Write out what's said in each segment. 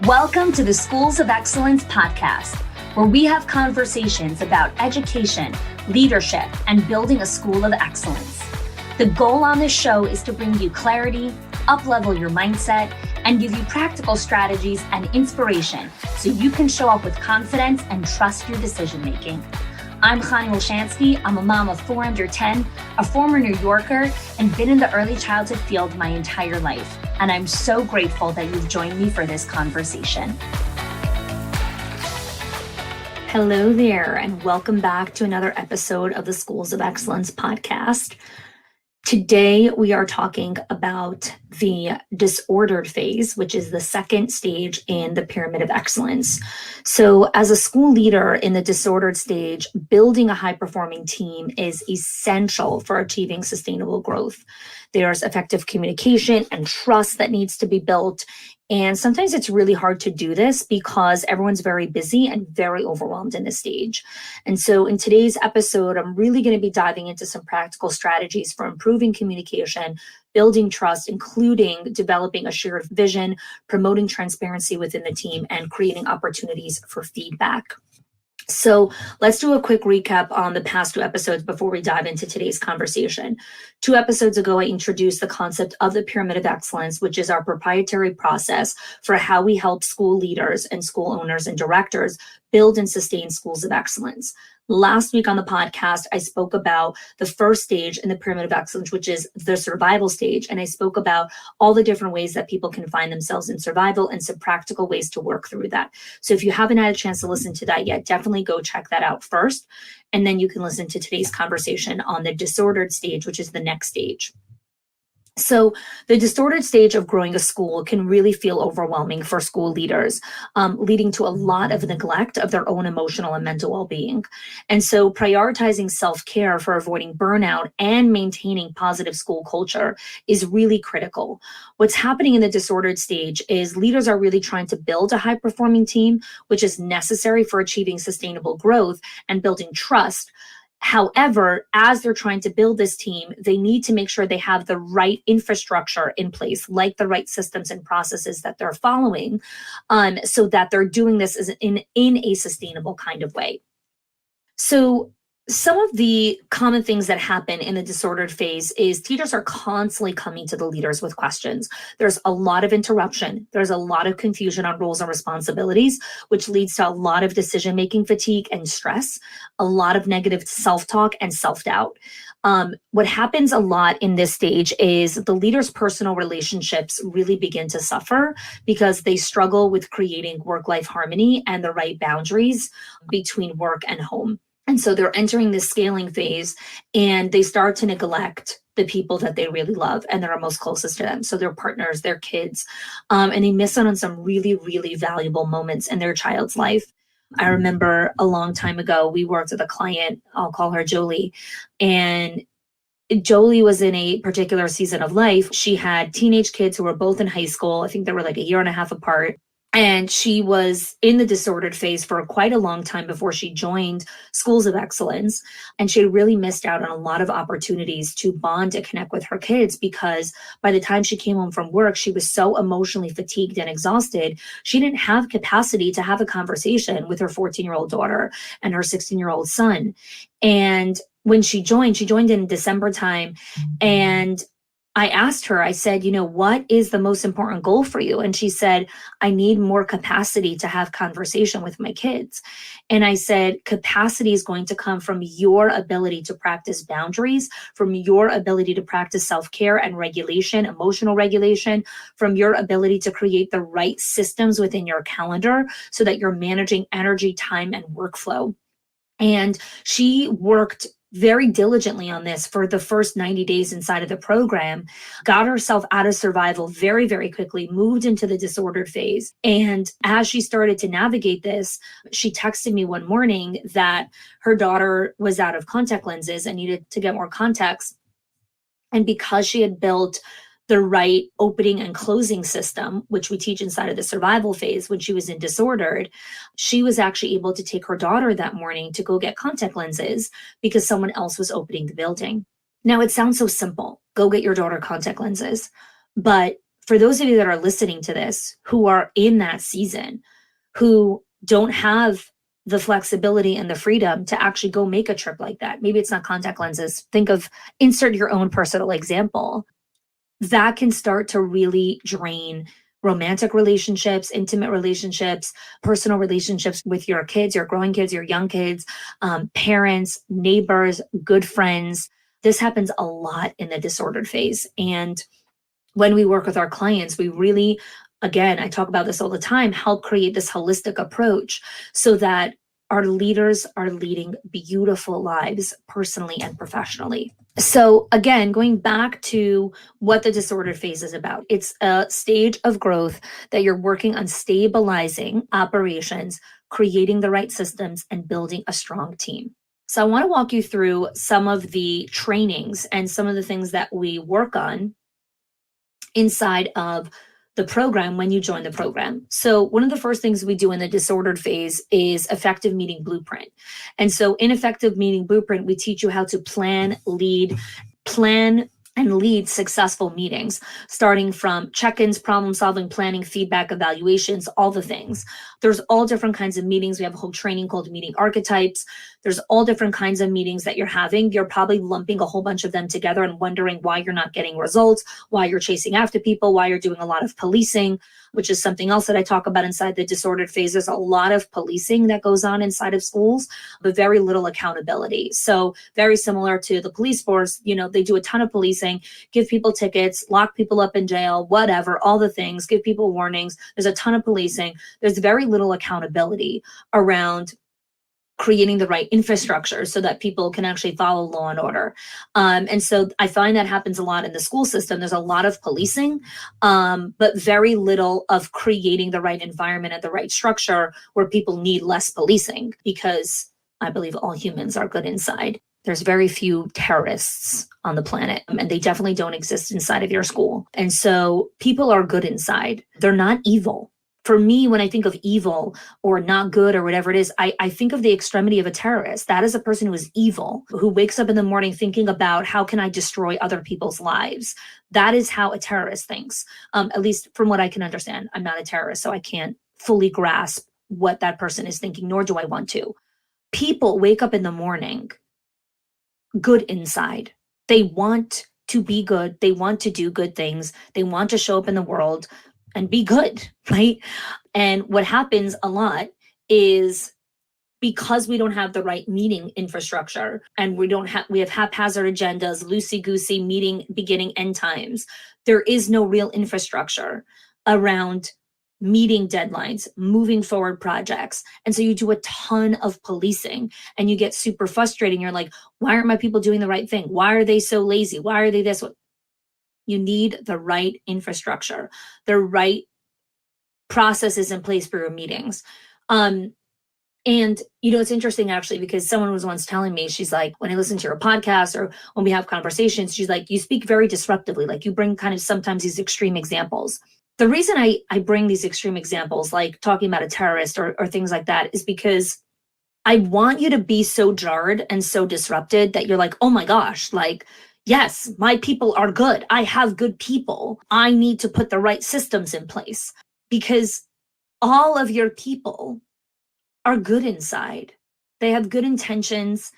Welcome to the Schools of Excellence podcast, where we have conversations about education, leadership, and building a school of excellence. The goal on this show is to bring you clarity, up-level your mindset, and give you practical strategies and inspiration so you can show up with confidence and trust your decision-making. I'm Chani Wolshansky. I'm a mom of 4 under 10, a former New Yorker, and been in the early childhood field my entire life. And I'm so grateful that you've joined me for this conversation. Hello there, and welcome back to another episode of the Schools of Excellence podcast. Today, we are talking about the disordered phase, which is the second stage in the pyramid of excellence. So as a school leader in the disordered stage, building a high-performing team is essential for achieving sustainable growth. There's effective communication and trust that needs to be built. And sometimes it's really hard to do this because everyone's very busy and very overwhelmed in this stage. And so in today's episode, I'm really going to be diving into some practical strategies for improving communication, building trust, including developing a shared vision, promoting transparency within the team, and creating opportunities for feedback. So let's do a quick recap on the past 2 episodes before we dive into today's conversation. 2 episodes ago, I introduced the concept of the Pyramid of Excellence, which is our proprietary process for how we help school leaders and school owners and directors build and sustain schools of excellence. Last week on the podcast, I spoke about the first stage in the Pyramid of Excellence, which is the survival stage. And I spoke about all the different ways that people can find themselves in survival and some practical ways to work through that. So if you haven't had a chance to listen to that yet, definitely go check that out first. And then you can listen to today's conversation on the disordered stage, which is the next stage. So the disordered stage of growing a school can really feel overwhelming for school leaders, leading to a lot of neglect of their own emotional and mental well-being. And so prioritizing self-care for avoiding burnout and maintaining positive school culture is really critical. What's happening in the disordered stage is leaders are really trying to build a high-performing team, which is necessary for achieving sustainable growth and building trust. However, as they're trying to build this team, they need to make sure they have the right infrastructure in place, like the right systems and processes that they're following, so that they're doing this in a sustainable kind of way. So some of the common things that happen in the disordered phase is teachers are constantly coming to the leaders with questions. There's a lot of interruption. There's a lot of confusion on roles and responsibilities, which leads to a lot of decision-making fatigue and stress, a lot of negative self-talk and self-doubt. What happens a lot in this stage is the leaders' personal relationships really begin to suffer because they struggle with creating work-life harmony and the right boundaries between work and home. And so they're entering this scaling phase and they start to neglect the people that they really love and that are most closest to them. So their partners, their kids, and they miss out on some really, really valuable moments in their child's life. I remember a long time ago, we worked with a client, I'll call her Jolie, and Jolie was in a particular season of life. She had teenage kids who were both in high school. I think they were like a year and a half apart. And she was in the disordered phase for quite a long time before she joined Schools of Excellence. And she really missed out on a lot of opportunities to bond and connect with her kids because by the time she came home from work, she was so emotionally fatigued and exhausted. She didn't have capacity to have a conversation with her 14-year-old daughter and her 16-year-old son. And when she joined in December time, and I asked her, I said, what is the most important goal for you? And she said, I need more capacity to have conversation with my kids. And I said, capacity is going to come from your ability to practice boundaries, from your ability to practice self-care and regulation, emotional regulation, from your ability to create the right systems within your calendar so that you're managing energy, time, and workflow. And she worked very diligently on this for the first 90 days inside of the program, got herself out of survival very, very quickly, moved into the disordered phase. And as she started to navigate this, she texted me one morning that her daughter was out of contact lenses and needed to get more contacts. And because she had built the right opening and closing system, which we teach inside of the survival phase when she was in disordered, she was actually able to take her daughter that morning to go get contact lenses because someone else was opening the building. Now, it sounds so simple. Go get your daughter contact lenses. But for those of you that are listening to this, who are in that season, who don't have the flexibility and the freedom to actually go make a trip like that. Maybe it's not contact lenses. Think of, insert your own personal example. That can start to really drain romantic relationships, intimate relationships, personal relationships with your kids, your growing kids, your young kids, parents, neighbors, good friends. This happens a lot in the disordered phase. And when we work with our clients, we really, again, I talk about this all the time, help create this holistic approach so that our leaders are leading beautiful lives personally and professionally. So again, going back to what the disordered phase is about, it's a stage of growth that you're working on stabilizing operations, creating the right systems, and building a strong team. So I want to walk you through some of the trainings and some of the things that we work on inside of the program when you join the program. So one of the first things we do in the disordered phase is effective meeting blueprint. And so in effective meeting blueprint, we teach you how to plan and lead successful meetings, starting from check-ins, problem solving, planning, feedback, evaluations, all the things. There's all different kinds of meetings. We have a whole training called meeting archetypes. There's all different kinds of meetings that you're having. You're probably lumping a whole bunch of them together and wondering why you're not getting results, why you're chasing after people, why you're doing a lot of policing, which is something else that I talk about inside the disordered phase. There's a lot of policing that goes on inside of schools, but very little accountability. So very similar to the police force, they do a ton of policing, give people tickets, lock people up in jail, whatever, all the things, give people warnings. There's a ton of policing. There's very little accountability around creating the right infrastructure so that people can actually follow law and order. And so I find that happens a lot in the school system. There's a lot of policing, but very little of creating the right environment and the right structure where people need less policing, because I believe all humans are good inside. There's very few terrorists on the planet, and they definitely don't exist inside of your school. And so people are good inside. They're not evil. For me, when I think of evil or not good or whatever it is, I think of the extremity of a terrorist. That is a person who is evil, who wakes up in the morning thinking about how can I destroy other people's lives. That is how a terrorist thinks, at least from what I can understand. I'm not a terrorist, so I can't fully grasp what that person is thinking, nor do I want to. People wake up in the morning good inside. They want to be good. They want to do good things. They want to show up in the world and be good, right? And what happens a lot is, because we don't have the right meeting infrastructure and we have haphazard agendas, loosey-goosey meeting beginning end times, there is no real infrastructure around meeting deadlines, moving forward projects. And so you do a ton of policing and you get super frustrated. You're like, why aren't my people doing the right thing? Why are they so lazy? Why are they this? You need the right infrastructure, the right processes in place for your meetings. And it's interesting actually, because someone was once telling me, she's like, when I listen to your podcast or when we have conversations, she's like, you speak very disruptively. Like you bring kind of sometimes these extreme examples. The reason I bring these extreme examples, like talking about a terrorist or things like that, is because I want you to be so jarred and so disrupted that you're like, oh my gosh, like, yes, my people are good. I have good people. I need to put the right systems in place, because all of your people are good inside. They have good intentions.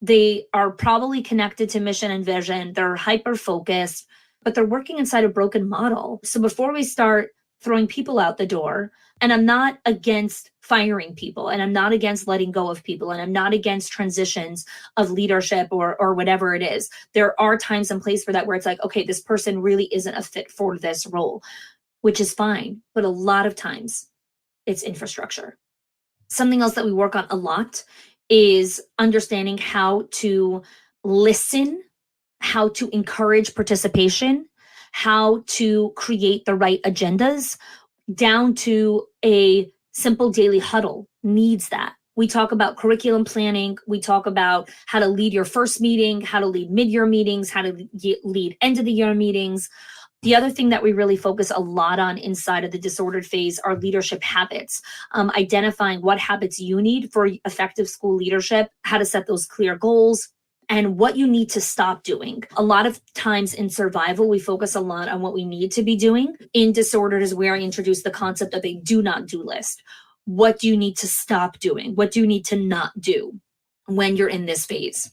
They are probably connected to mission and vision. They're hyper-focused, but they're working inside a broken model. So before we start throwing people out the door, and I'm not against firing people, and I'm not against letting go of people, and I'm not against transitions of leadership or whatever it is. There are times and places for that where it's like, okay, this person really isn't a fit for this role, which is fine. But a lot of times it's infrastructure. Something else that we work on a lot is understanding how to listen, how to encourage participation, how to create the right agendas, down to a simple daily huddle needs that. We talk about curriculum planning. We talk about how to lead your first meeting, how to lead mid-year meetings, how to lead end of the year meetings. The other thing that we really focus a lot on inside of the disordered phase are leadership habits, identifying what habits you need for effective school leadership, how to set those clear goals, and what you need to stop doing. A lot of times in survival, we focus a lot on what we need to be doing. In disordered is where I introduce the concept of a do not do list. What do you need to stop doing? What do you need to not do when you're in this phase?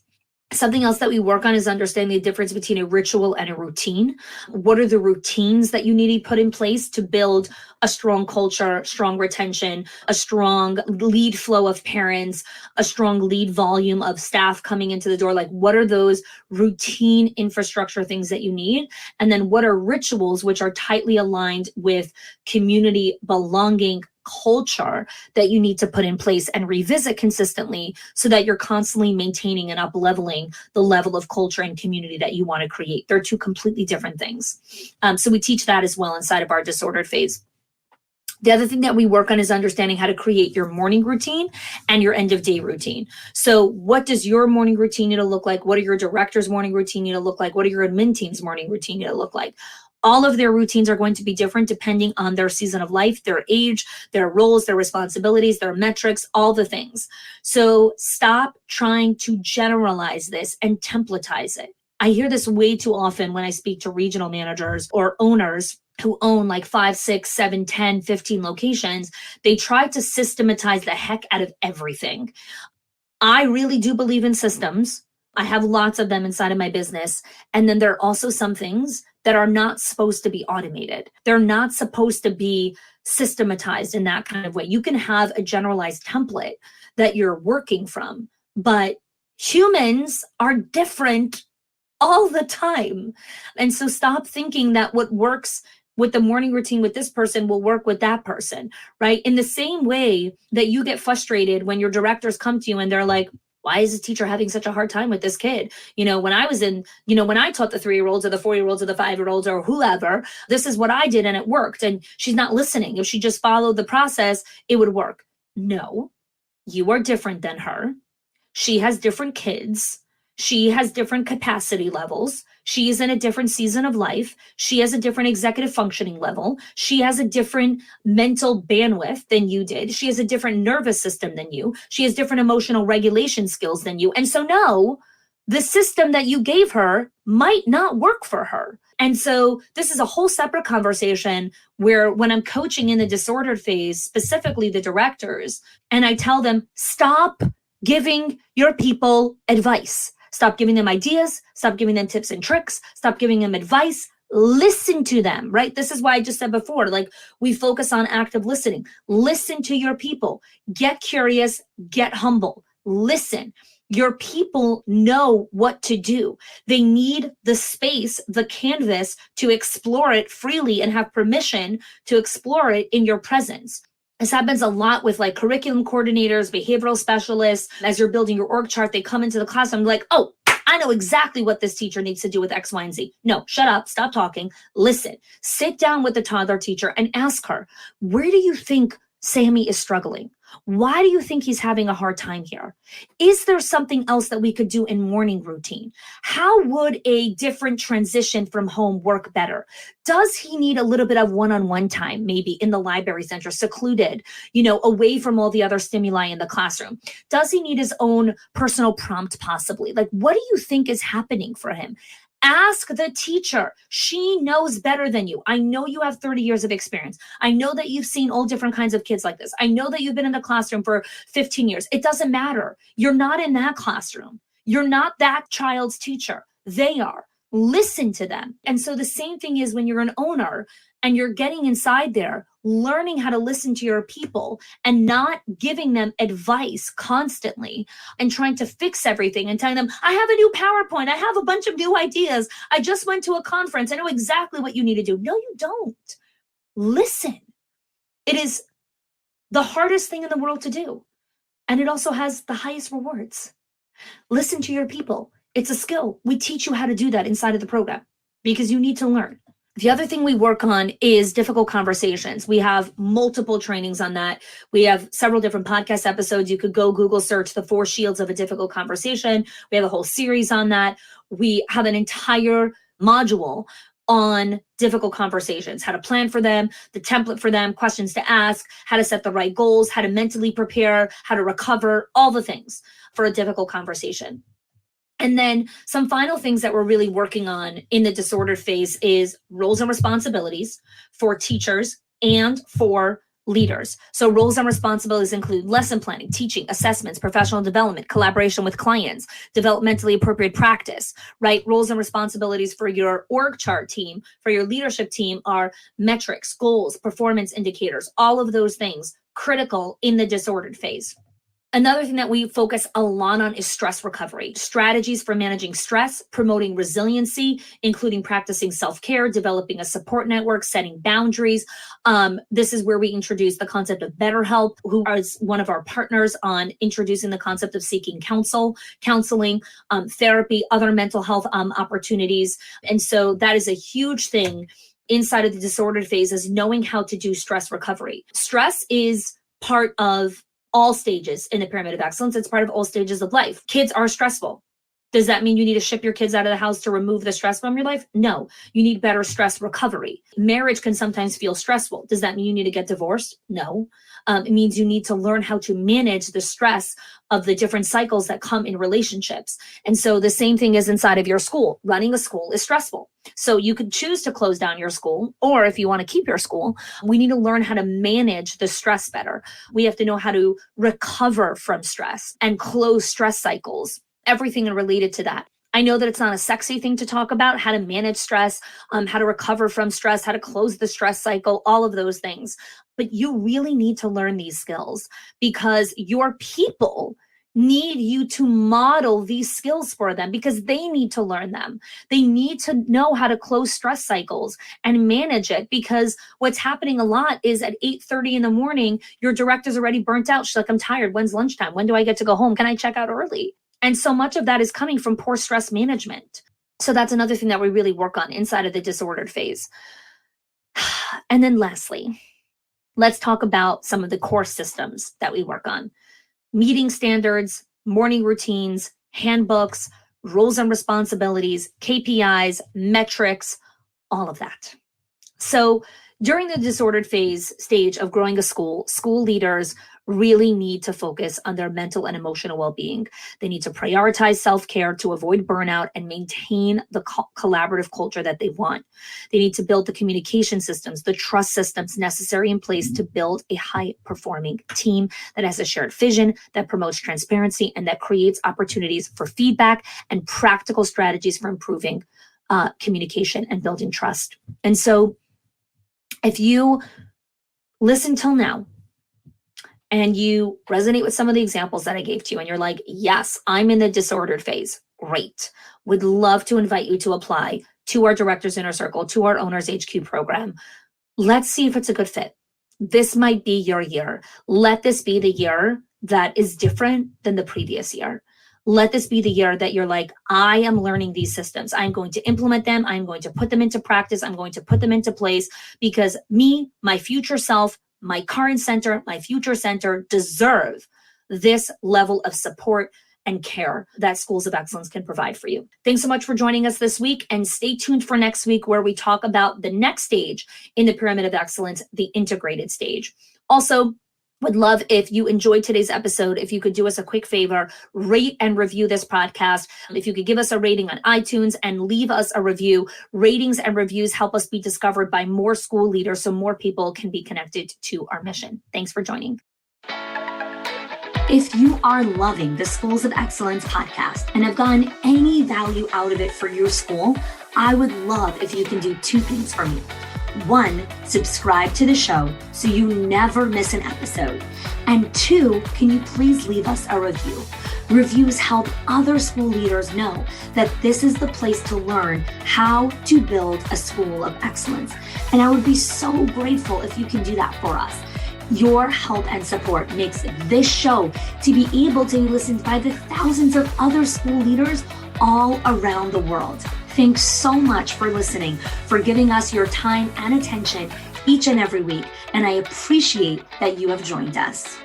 Something else that we work on is understanding the difference between a ritual and a routine. What are the routines that you need to put in place to build a strong culture, strong retention, a strong lead flow of parents, a strong lead volume of staff coming into the door? Like, what are those routine infrastructure things that you need? And then what are rituals, which are tightly aligned with community belonging, culture that you need to put in place and revisit consistently so that you're constantly maintaining and up leveling the level of culture and community that you want to create. They're two completely different things. So we teach that as well inside of our disordered phase. The other thing that we work on is understanding how to create your morning routine and your end of day routine. So what does your morning routine need to look like? What are your director's morning routine need to look like? What are your admin team's morning routine need to look like? All of their routines are going to be different depending on their season of life, their age, their roles, their responsibilities, their metrics, all the things. So stop trying to generalize this and templatize it. I hear this way too often when I speak to regional managers or owners who own like 5, 6, 7, 10, 15 locations. They try to systematize the heck out of everything. I really do believe in systems. I have lots of them inside of my business. And then there are also some things that are not supposed to be automated. They're not supposed to be systematized in that kind of way. You can have a generalized template that you're working from, but humans are different all the time. And so stop thinking that what works with the morning routine with this person will work with that person, right? In the same way that you get frustrated when your directors come to you and they're like, why is the teacher having such a hard time with this kid? When I was in, when I taught the 3-year-olds or the 4-year-olds or the 5-year-olds or whoever, this is what I did and it worked. And she's not listening. If she just followed the process, it would work. No, you are different than her. She has different kids. She has different capacity levels. She is in a different season of life. She has a different executive functioning level. She has a different mental bandwidth than you did. She has a different nervous system than you. She has different emotional regulation skills than you. And so no, the system that you gave her might not work for her. And so this is a whole separate conversation where when I'm coaching in the disordered phase, specifically the directors, and I tell them, stop giving your people advice. Stop giving them ideas. Stop giving them tips and tricks. Stop giving them advice. Listen to them, right? This is why I just said before, like we focus on active listening. Listen to your people. Get curious, get humble. Listen. Your people know what to do. They need the space, the canvas to explore it freely and have permission to explore it in your presence. This happens a lot with like curriculum coordinators, behavioral specialists. As you're building your org chart, they come into the classroom like, oh, I know exactly what this teacher needs to do with X, Y, and Z. No, shut up, stop talking, listen. Sit down with the toddler teacher and ask her, where do you think Sammy is struggling? Why do you think he's having a hard time here? Is there something else that we could do in morning routine? How would a different transition from home work better? Does he need a little bit of one-on-one time, maybe in the library center, secluded, away from all the other stimuli in the classroom? Does he need his own personal prompt possibly? Like, what do you think is happening for him? Ask the teacher. She knows better than you. I know you have 30 years of experience. I know that you've seen all different kinds of kids like this. I know that you've been in the classroom for 15 years. It doesn't matter. You're not in that classroom. You're not that child's teacher. They are. Listen to them. And so the same thing is when you're an owner and you're getting inside there, learning how to listen to your people and not giving them advice constantly and trying to fix everything and telling them, I have a new PowerPoint. I have a bunch of new ideas. I just went to a conference. I know exactly what you need to do. No, you don't. Listen. It is the hardest thing in the world to do. And it also has the highest rewards. Listen to your people. It's a skill. We teach you how to do that inside of the program because you need to learn. The other thing we work on is difficult conversations. We have multiple trainings on that. We have several different podcast episodes. You could go Google search the 4 shields of a difficult conversation. We have a whole series on that. We have an entire module on difficult conversations, how to plan for them, the template for them, questions to ask, how to set the right goals, how to mentally prepare, how to recover, all the things for a difficult conversation. And then some final things that we're really working on in the disordered phase is roles and responsibilities for teachers and for leaders. So roles and responsibilities include lesson planning, teaching, assessments, professional development, collaboration with clients, developmentally appropriate practice, right? Roles and responsibilities for your org chart team, for your leadership team are metrics, goals, performance indicators, all of those things critical in the disordered phase. Another thing that we focus a lot on is stress recovery, strategies for managing stress, promoting resiliency, including practicing self-care, developing a support network, setting boundaries. This is where we introduce the concept of BetterHelp, who is one of our partners on introducing the concept of seeking counseling, therapy, other mental health opportunities. And so that is a huge thing inside of the disordered phase, is knowing how to do stress recovery. Stress is part of all stages in the pyramid of excellence. It's part of all stages of life. Kids are stressful. Does that mean you need to ship your kids out of the house to remove the stress from your life? No, you need better stress recovery. Marriage can sometimes feel stressful. Does that mean you need to get divorced? No. It means you need to learn how to manage the stress of the different cycles that come in relationships. And so the same thing is inside of your school. Running a school is stressful. So you could choose to close down your school, or if you want to keep your school, we need to learn how to manage the stress better. We have to know how to recover from stress and close stress cycles, everything related to that. I know that it's not a sexy thing to talk about, how to manage stress, how to recover from stress, how to close the stress cycle, all of those things. But you really need to learn these skills because your people need you to model these skills for them, because they need to learn them. They need to know how to close stress cycles and manage it, because what's happening a lot is at 8:30 in the morning, your director's already burnt out. She's like, I'm tired. When's lunchtime? When do I get to go home? Can I check out early? And so much of that is coming from poor stress management. So that's another thing that we really work on inside of the disordered phase. And then lastly, let's talk about some of the core systems that we work on. Meeting standards, morning routines, handbooks, roles and responsibilities, KPIs, metrics, all of that. So during the disordered phase stage of growing a school leaders really need to focus on their mental and emotional well-being. They need to prioritize self-care to avoid burnout and maintain the collaborative culture that they want. They need to build the communication systems, the trust systems necessary in place to build a high-performing team that has a shared vision, that promotes transparency, and that creates opportunities for feedback and practical strategies for improving communication and building trust. And so if you listen till now, and you resonate with some of the examples that I gave to you, and you're like, yes, I'm in the disordered phase, great. Would love to invite you to apply to our Directors Inner Circle, to our Owners HQ program. Let's see if it's a good fit. This might be your year. Let this be the year that is different than the previous year. Let this be the year that you're like, I am learning these systems. I'm going to implement them. I'm going to put them into practice. I'm going to put them into place, because me, my future self, my current center, my future center deserve this level of support and care that Schools of Excellence can provide for you. Thanks so much for joining us this week, and stay tuned for next week, where we talk about the next stage in the Pyramid of Excellence, the integrated stage. Also, would love if you enjoyed today's episode, if you could do us a quick favor, rate and review this podcast. If you could give us a rating on iTunes and leave us a review. Ratings and reviews help us be discovered by more school leaders so more people can be connected to our mission. Thanks for joining. If you are loving the Schools of Excellence podcast and have gotten any value out of it for your school, I would love if you can do two things for me. One, subscribe to the show so you never miss an episode. And two, can you please leave us a review? Reviews help other school leaders know that this is the place to learn how to build a school of excellence. And I would be so grateful if you can do that for us. Your help and support makes this show to be able to be listened by the thousands of other school leaders all around the world. Thanks so much for listening, for giving us your time and attention each and every week, and I appreciate that you have joined us.